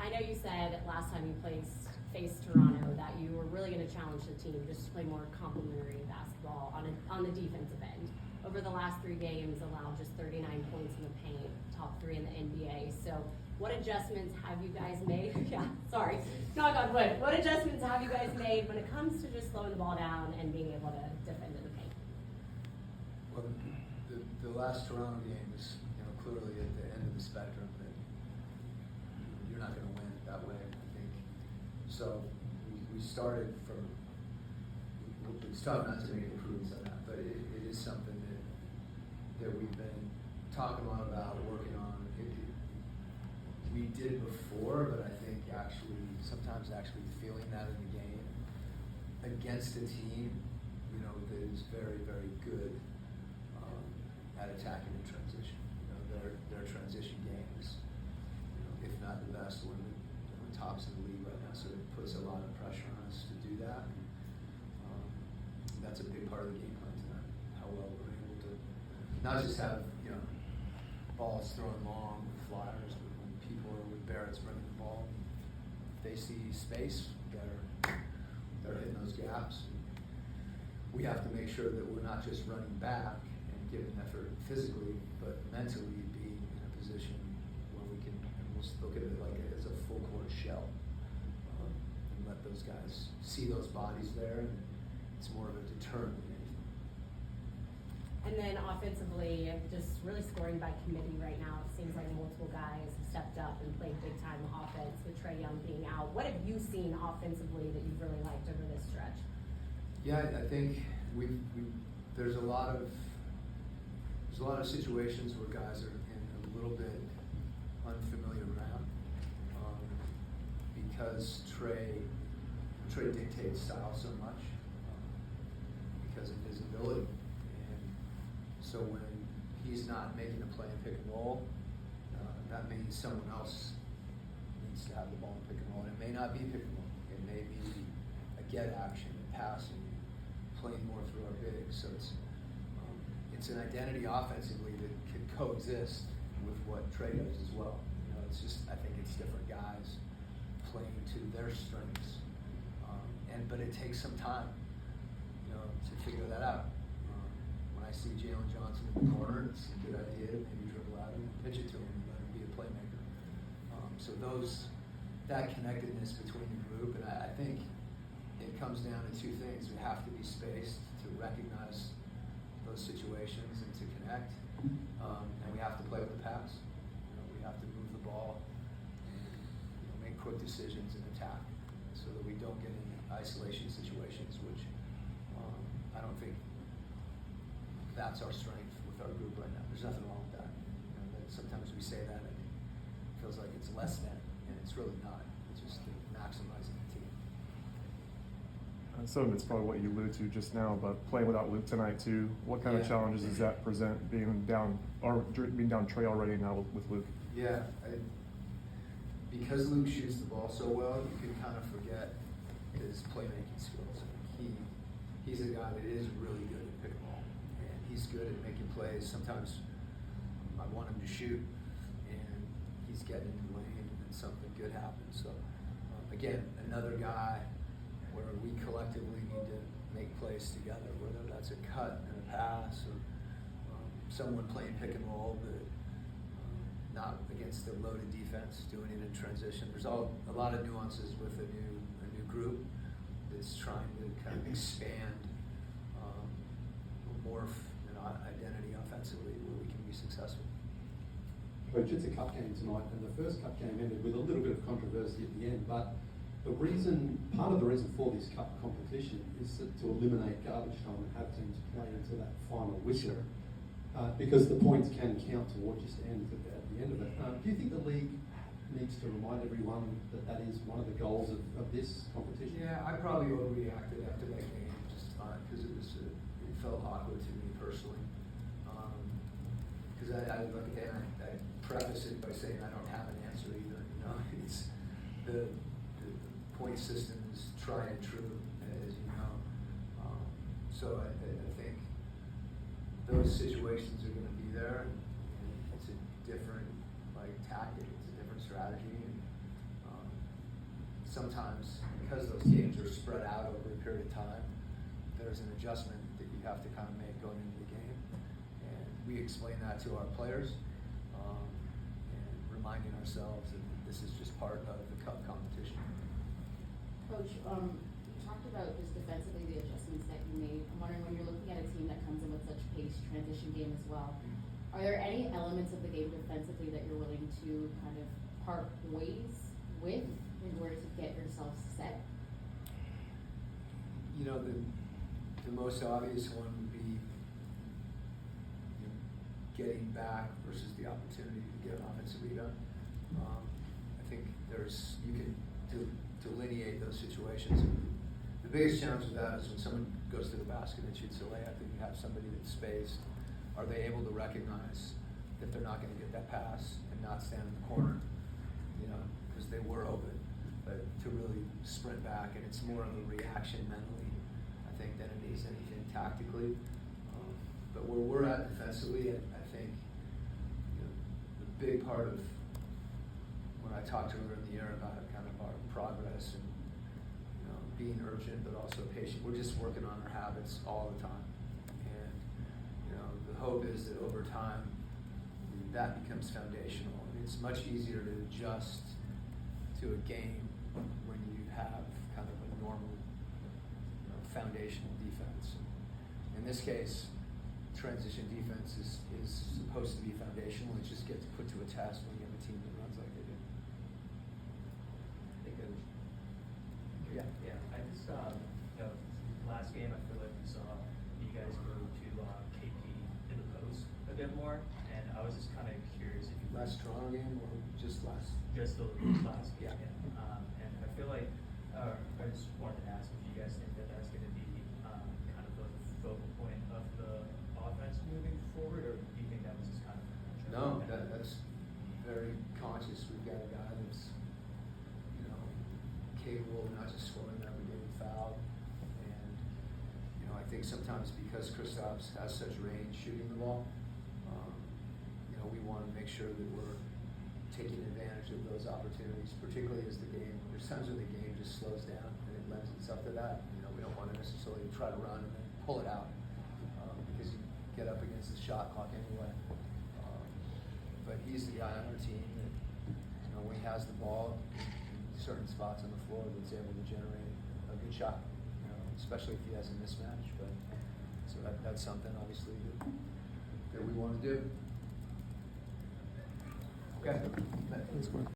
I know you said last time you faced Toronto that you were really going to challenge the team just to play more complementary basketball on the defensive end. Over the last 3 games, allowed just 39 points in the paint, top 3 in the NBA. So what adjustments have you guys made? Yeah, sorry, knock on wood. What adjustments have you guys made when it comes to just slowing the ball down and being able to defend in the paint? Well, the last Toronto game is clearly at the end of the spectrum that you're not going to win that way, I think. So we started not to make improvements on that, but it is something that we've been talking a lot about, working on. We did it before, but I think sometimes feeling that in the game against a team, that is very, very good at attacking in transition. Their transition game is, if not the best, one of the tops in the league right now. So it puts a lot of pressure on us to do that. That's a big part of the game plan tonight. How well we're able to not just have balls thrown long with flyers, but when people are with Barrett's bringing the ball, if they see space, they're hitting those gaps. We have to make sure that we're not just running back and giving effort physically, but mentally being in a position where we can almost look at it like as a full court shell, and let those guys see those bodies there, and it's more of a deterrent than anything. And then offensively, just really scoring by committee right now. It seems like multiple guys have stepped up and played big time offense with Trae Young being out. What have you seen offensively that you've really liked over this stretch? Yeah, I think there's a lot of situations where guys are in a little bit unfamiliar ground because Trae dictates style so much because of his ability. So when he's not making a play in pick and roll, that means someone else needs to have the ball in pick and roll. And it may not be pick and roll. It may be a get action, passing, playing more through our bigs. So it's an identity offensively that can coexist with what Trae does as well. It's just, I think it's different guys playing to their strengths. But it takes some time, to figure that out. When I see Jalen Johnson in the corner, it's a good idea to maybe dribble out and pitch it to him and let him be a playmaker. So that connectedness between the group, and I think it comes down to 2 things. We have to be spaced to recognize those situations and to connect, and we have to play with the pass. We have to move the ball and make quick decisions and attack, so that we don't get in isolation situations, which I don't think that's our strength with our group right now. There's nothing wrong with that. Sometimes we say that and it feels like it's less than, and it's really not. It's just maximizing the team. Some of it's probably what you alluded to just now, but playing without Luke tonight too. What kind of challenges does that present, being down Trae already now with Luke? Yeah, because Luke shoots the ball so well, you can kind of forget his playmaking skills. He's a guy that is really good at pick and roll, and he's good at making plays. Sometimes I want him to shoot, and he's getting in the lane, and then something good happens. So again, another guy where we collectively need to make plays together, whether that's a cut and a pass or someone playing pick and roll, but not against a loaded defense, doing it in transition. There's a lot of nuances with a new group that's trying to kind of expand, morph an identity offensively where we can be successful. Coach, it's a cup game tonight, and the first cup game ended with a little bit of controversy at the end, but part of the reason for this cup competition is to eliminate garbage time and have teams play until that final whistle, because the points can count towards your standards at the end of it. Do you think the league needs to remind everyone that is one of the goals of this competition? Yeah, I probably overreacted after that game just because it felt awkward to me personally. Because I preface it by saying I don't have an answer either. It's the point system is tried and true, as you know. So I think those situations are going to be there. And it's a different tactic. It's a different strategy. And sometimes, because those games are spread out over a period of time, there's an adjustment that you have to kind of make going into the game. And we explain that to our players, and reminding ourselves that this is just part of the cup competition. Coach, you talked about just defensively the adjustments that you made. I'm wondering, when you're looking at a team that comes in with such pace, transition game as well, are there any elements of the game defensively that you're willing to kind of part ways with in order to get yourself set? You know, the most obvious one would be, getting back versus the opportunity to get an offensive rebound. I think you can delineate those situations. The biggest challenge with that is when someone goes to the basket and shoots a layup and you have somebody that's spaced, are they able to recognize that they're not going to get that pass and not stand in the corner, because they were open, but to really sprint back, and it's more of a reaction mentally, I think, than it is anything tactically. But where we're at defensively, I think the big part of when I talked earlier in the year about kind of our progress and being urgent but also patient, we're just working on our habits all the time. And the hope is that over time that becomes foundational. It's much easier to adjust to a game when you have kind of a normal foundational defense. In this case, transition defense is supposed to be foundational. It just gets put to a test when you have a team that runs like they do. Hey, Coach. Yeah. Yeah, I just, last game I feel like we saw you guys go to KP in the post a bit more, and I was just kind of curious if you Last Toronto game or just last? just the last game. Yeah. And I feel like, I just wanted to ask if you guys think that that's going to be kind of the focal point of the offense moving forward, or do you think that was just kind of No, that's very conscious. We've got a guy that's capable of not just scoring that, but getting fouled. And I think sometimes because Kristaps has such range shooting the ball, we want to make sure that we're taking advantage of those opportunities, particularly as there's times when the game just slows down and it lends itself to that. We don't want to necessarily try to run and then pull it out, because you get up against the shot clock anyway. But he's the guy on our team that, when he has the ball in certain spots on the floor, that's able to generate a good shot, especially if he has a mismatch. But so that's something obviously that we want to do. Okay. Thanks, Quin.